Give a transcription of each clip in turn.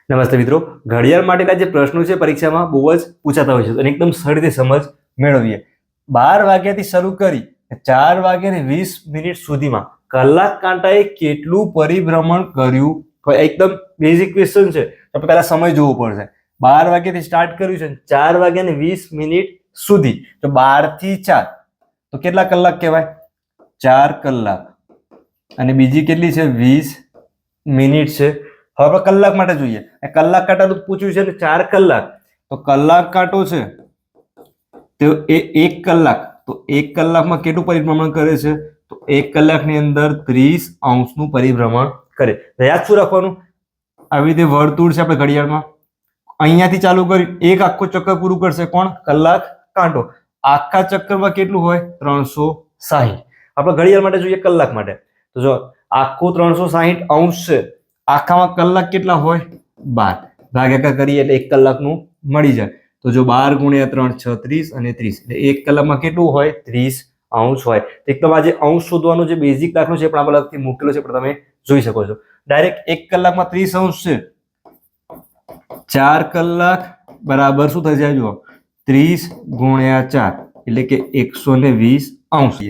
નમસ્તે મિત્રો, ઘડિયાળ માટેના જે પ્રશ્નો છે પરીક્ષામાં બહુ જ પૂછાતા હોય છે અને એકદમ સરળ રીતે સમજ મેળવીએ. 12 વાગ્યાથી શરૂ કરી 4 વાગ્યાને 20 મિનિટ સુધીમાં કલાક કાંટાએ કેટલું પરિભ્રમણ કર્યું? એકદમ બેઝિક ક્વેશ્ચન છે. આપણે પહેલા સમય જોવો પડશે. 12 વાગ્યાથી સ્ટાર્ટ કર્યું છે 4 વાગ્યાને 20 મિનિટ સુધી, તો 12 થી 4 તો કેટલા કલાક કહેવાય? 4 કલાક. અને બીજી કેટલી છે? 20 મિનિટ છે. હવે આપણે કલાક માટે જોઈએ. કલાક કાંટાનું પૂછ્યું છે ને 4 કલાક, તો કલાક કાંટો છે તો એ 1 કલાક, તો 1 કલાકમાં કેટલું પરિભ્રમણ કરે છે? તો 1 કલાકની અંદર 30 અંશનું પરિભ્રમણ કરે. યાદ શું રાખવાનું? આવી રીતે વર્તુળ છે આપણે ઘડિયાળમાં, અહીંયાથી ચાલુ કરી એક આખો ચક્કર પૂરું કરશે કોણ? કલાક કાંટો. આખા ચક્કરમાં કેટલું હોય? 360. આપણે ઘડિયાળ માટે જોઈએ કલાક માટે, તો જો આખું 360 અંશ છે, આખામાં કલાક કેટલા હોય? 12. ભાગાકાર કરીએ એટલે 1 કલાકનું મળી જાય. તો જો 12 ગુણ્યા 3 36 અને 30 એટલે 1 કલાકમાં કેટલું હોય? 30 અંશ હોય. એકદમ આ જે અંશ શોધવાનો જે બેઝિક દાખલો છે પણ આપણે અલગથી મૂકેલો છે, પણ તમે જોઈ શકો છો. ડાયરેક્ટ 1 કલાકમાં 30 અંશ છે, 4 કલાક બરાબર શું થઈ જાય? જુઓ, 30 ગુણ્યા 4 એટલે કે 120 અંશ.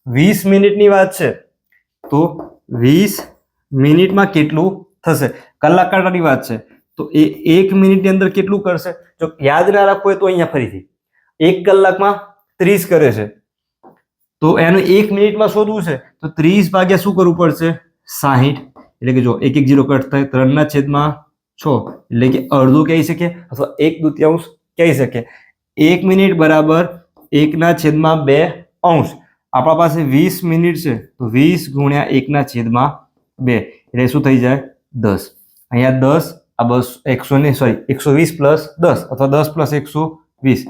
20 મિનિટની વાત છે તો 20 મિનિટમાં કેટલું થશે? કલાક કાંટાની વાત છે તો એ 1 મિનિટની અંદર કેટલું કરશે? જો યાદ ના રાખવું હોય તો અહીંયા ફરીથી 1 કલાકમાં 30 કરે છે, તો એનું 1 મિનિટમાં શોધવું છે તો 30 ભાગ્યા શું કરવું પડશે? 60. એટલે કે જો 1 1 0 કટ થાય, 3/6 એટલે કે અડધું કહી શકીએ અથવા 1/2 કહી શકીએ. 1 મિનિટ બરાબર 1/2 અંશ. આપણા પાસે 20 મિનિટ છે તો 20 ગુણ્યા 1/2 એટલે શું થઈ જાય? 10. અહીંયા 10 આ 120 પ્લસ 10 અથવા 10 પ્લસ 120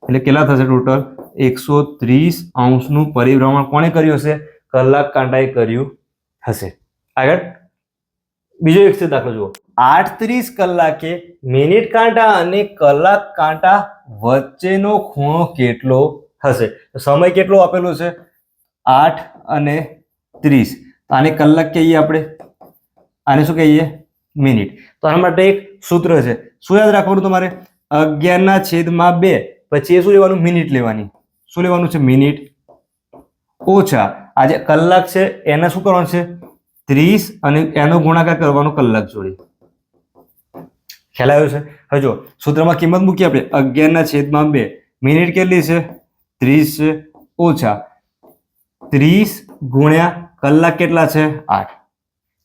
એટલે કેટલા થશે ટોટલ? 130 અંશનું પરિભ્રમણ કોણે કર્યું હશે? કલાક કાંટાએ કર્યું હશે. આગળ બીજો એક છે દાખલો જુઓ. 38 કલાકે મિનિટ કાંટા અને કલાક કાંટા વચ્ચેનો ખૂણો કેટલો હશે? સમય કેટલો આપેલો છે? 8 અને 30. આને કલાક કહીએ આપણે, આને શું કહીએ? મિનિટ. તો આના માટે એક સૂત્ર છે. શું યાદ રાખવાનું તમારે? 11/2 પછી એ શું લેવાનું? મિનિટ લેવાની. શું લેવાનું છે? મિનિટ ઓછા આ જે કલાક છે એને શું કરવાનું છે? 30 અને એનો ગુણાકાર કરવાનો કલાક જોડે. ખ્યાલ આવ્યો છે? હવે જો સૂત્રમાં કિંમત મૂકી આપણે 11/2. મિનિટ કેટલી છે? 30 છે, ઓછા 30 ગુણ્યા કલાક કેટલા છે? 8.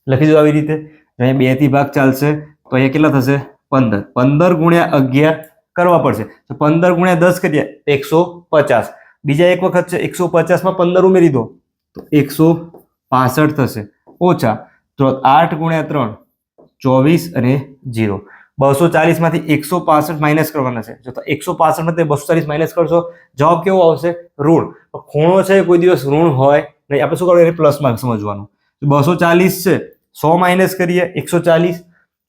લખી દો આવી રીતે. અહીંયા 2 થી ભાગ ચાલશે તો અહીંયા કેટલા થશે? 15. 15 ગુણ્યા 11 કરવા પડશે, તો 15 ગુણ્યા 10 કરીએ 150. બીજા એક વખત છે 150 માં 15 ઉમેરી દો તો 165 થશે, ઓછા તો 8 ગુણ્યા 3 24 અને 0. 240 માંથી 165 માઇનસ કરવાના છે. જો 165 માંથી 240 માઇનસ કરશો જવાબ કેવો આવશે? ઋણ. ખૂણો છે કોઈ દિવસ ઋણ હોય નહીં. આપણે શું કરવાનું? પ્લસમાં સમજવાનું. 240 છે, 100 માઇનસ કરીએ 140.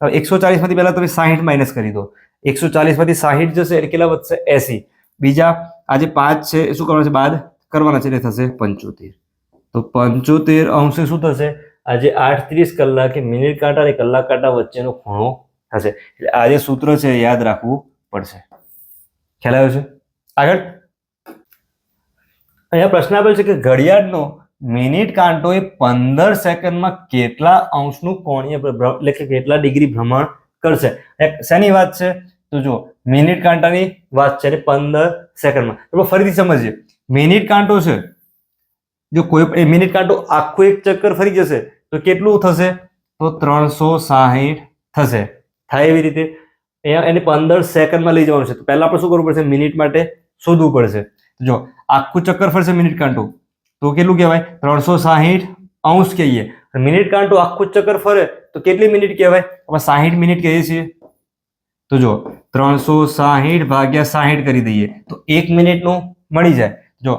હવે 140 માંથી પહેલા તમે 60 માઇનસ કરી દો. 140 માંથી 60 જશે એટલે કેટલા વધશે? 80. બીજા આ જે 5 છે એ શું કરવાના છે? બાદ કરવાના છે એટલે થશે 75. તો 75 અંશે શું થશે? આજે 38 કલાકે મિનિટ કાંટા અને કલાક કાંટા વચ્ચેનો ખૂણો થશે. એટલે આ જે સૂત્ર છે યાદ રાખવું પડશે. ખ્યાલ આવ્યો છે? આગળ અહીંયા પ્રશ્ન આપેલ છે કે ઘડિયાળનો મિનિટ કાંટો એ 15 સેકન્ડમાં કેટલા અંશનું કોણીય એટલે કે કેટલા ડિગ્રી ભ્રમણ કરશે? શેની વાત છે? તો જો મિનિટ કાંટાની વાત છે એટલે 15 સેકન્ડમાં. તો ફરીથી સમજીએ. મિનિટ કાંટો છે, જો કોઈ મિનિટ કાંટો આખું એક ચક્કર ફરી જશે તો કેટલું થશે? તો 360 થશે. થાય એવી રીતે અહીંયા એને 15 સેકન્ડમાં લઈ જવાનું છે. તો પહેલા આપણે શું કરવું પડશે? મિનિટ માટે શોધવું પડશે. જો આખું ચક્કર ફરશે મિનિટ કાંટો તો કેટલું કહેવાય? 360 અંશ કહીએ. મિનિટ કાંટો આખું ચક્કર ફરે તો કેટલી મિનિટ કહેવાય? આપણે 60 મિનિટ કહીએ છીએ. તો જો 360 ભાગ્યા 60 કરી દઈએ તો 1 મિનિટનું મળી જાય. જો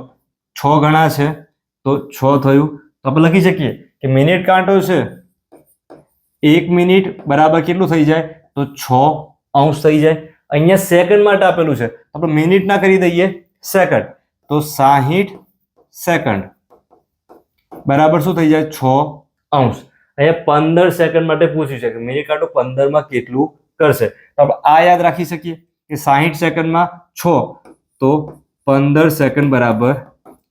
6 ગણા છે તો 6 થયું. તો આપણે લખી શકીએ કે મિનિટ કાંટો છે 1 મિનિટ બરાબર કેટલું થઈ જાય? તો 6 અંશ થઈ જાય. અહીંયા સેકન્ડ માટે આપેલું છે, આપણે મિનિટ ના કરી દઈએ સેકન્ડ. તો 60 સેકન્ડ બરાબર શું થઈ જાય? 6 અંશ. અહીંયા 15 સેકન્ડ માટે પૂછ્યું છે કે મિનિટ કાંટો 15 માં કેટલું કરશે. તો આપણે આ યાદ રાખી શકીએ કે 60 સેકન્ડમાં 6 તો 15 સેકન્ડ બરાબર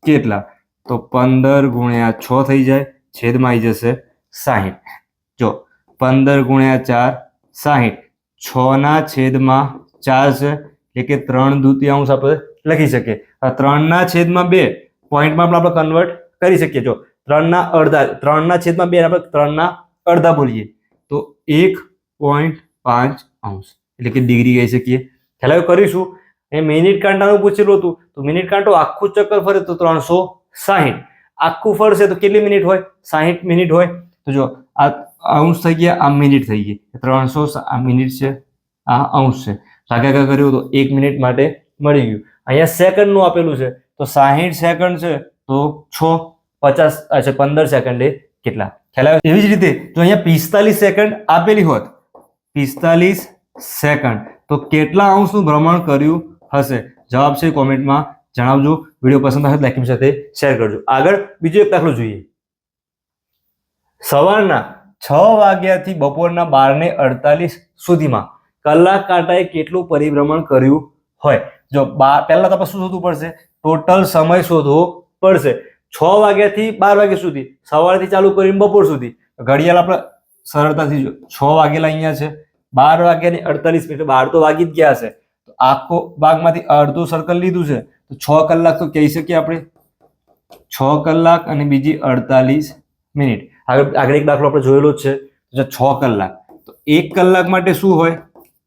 કેટલા? તો 15 ગુણ્યા 6 થઈ જાય, છેદમાં આવી જશે 60. જો 15 ગુણ્યા 4 60, 6 ના છેદમાં 4 છે એટલે કે 3/2 આપણે લખી શકીએ. આ 3 ના છેદમાં 2 પોઈન્ટમાં આપણે કન્વર્ટ કરી શકીએ. જો 3 ના અડધા, 3 ના છેદમાં 2 આપણે 3 ના અડધા બોલીએ તો 1.5 અંશ એટલે કે ડિગ્રી કહી શકીએ. ખ્યાલ આવ્યો? કરીશું. એ મિનિટ કાંટાનું પૂછેલું હતું તો મિનિટ કાંટો આખું ચક્કર ફરે તો 360, આખું ફરશે તો કેટલી મિનિટ હોય? 60 મિનિટ હોય. તો જો આ અંશ થઈ ગયા, આ મિનિટ થઈ ગઈ. 300 આ મિનિટ છે, આ અંશ છે. ભાગાકાર કર્યો તો 1 મિનિટ માટે મળી ગયું. અહીંયા સેકન્ડ નું આપેલું છે તો 60 સેકન્ડ છે તો 6 50 અચ્છા 15 સેકન્ડે કેટલા? ખ્યાલ આવે? એવી જ રીતે જો અહીંયા 45 સેકન્ડ આપેલી હોત, 45 સેકન્ડ તો કેટલા અંશનું ભ્રમણ કર્યું હશે? જવાબ છે કોમેન્ટમાં જણાવજો. વિડીયો પસંદ આવે તો લાઈક સાથે શેર કરજો. આગળ બીજો એક દાખલો જોઈએ. સવારના 6 વાગ્યાથી બપોરના 12:48 સુધીમાં કલાક કાંટાએ કેટલું પરિભ્રમણ કર્યું હોય? જો પહેલા તો આપણે શું શોધવું પડશે? ટોટલ સમય શોધવો પડશે. 6 વાગ્યાથી 12 વાગ્યા સુધી, સવારથી ચાલુ કરીને બપોર સુધી. ઘડિયાળ આપણે સરળતાથી 6 વાગેલા અહીંયા છે, 12 વાગ્યાની 48 મિનિટ, 12 તો વાગી જ ગયા હશે. તો આખો ભાગમાંથી અડધું સર્કલ લીધું છે તો 6 કલાક તો કહી શકીએ આપણે. 6 કલાક અને બીજી 48 મિનિટ. આગળ એક દાખલો આપણે જોયેલો જ છે. 6 કલાક તો 1 કલાક માટે શું હોય?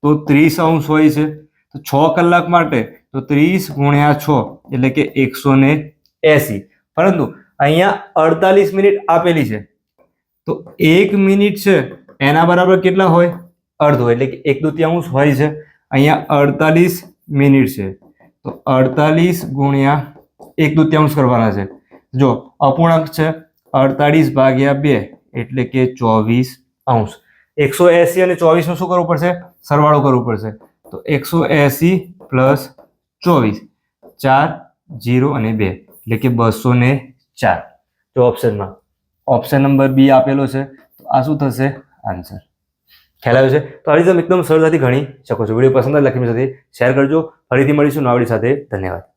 તો 30 અંશ હોય છે. તો 6 કલાક માટે તો 30 ગુણ્યા 6 એટલે કે 180. પરંતુ અહીંયા 48 મિનિટ આપેલી છે તો 1 મિનિટ છે એના બરાબર કેટલા હોય? અડધો એટલે કે 1/2 હોય છે. અહીંયા 48 મિનિટ છે તો 48 ગુણ્યા 1/2 કરવાના છે. જો અપૂર્ણાંક છે 48 ભાગ્યા 2 એટલે કે 24 અંશ. 180 અને 24 નું શું કરવું પડશે? સરવાળો કરવો પડશે. તો 180 પ્લસ 24, 4 0 અને 2 એટલે કે 204. જો ઓપ્શનમાં ઓપ્શન નંબર બી આપેલો છે તો આ શું થશે? આન્સર. ખ્યાલ આવ્યો છે? તો આ રીતે એકદમ સરળતાથી ગણી શકો છો. વિડીયો પસંદ આવે લખી સાથે શેર કરજો. ફરીથી મળીશું નવા વિડીયો સાથે. ધન્યવાદ.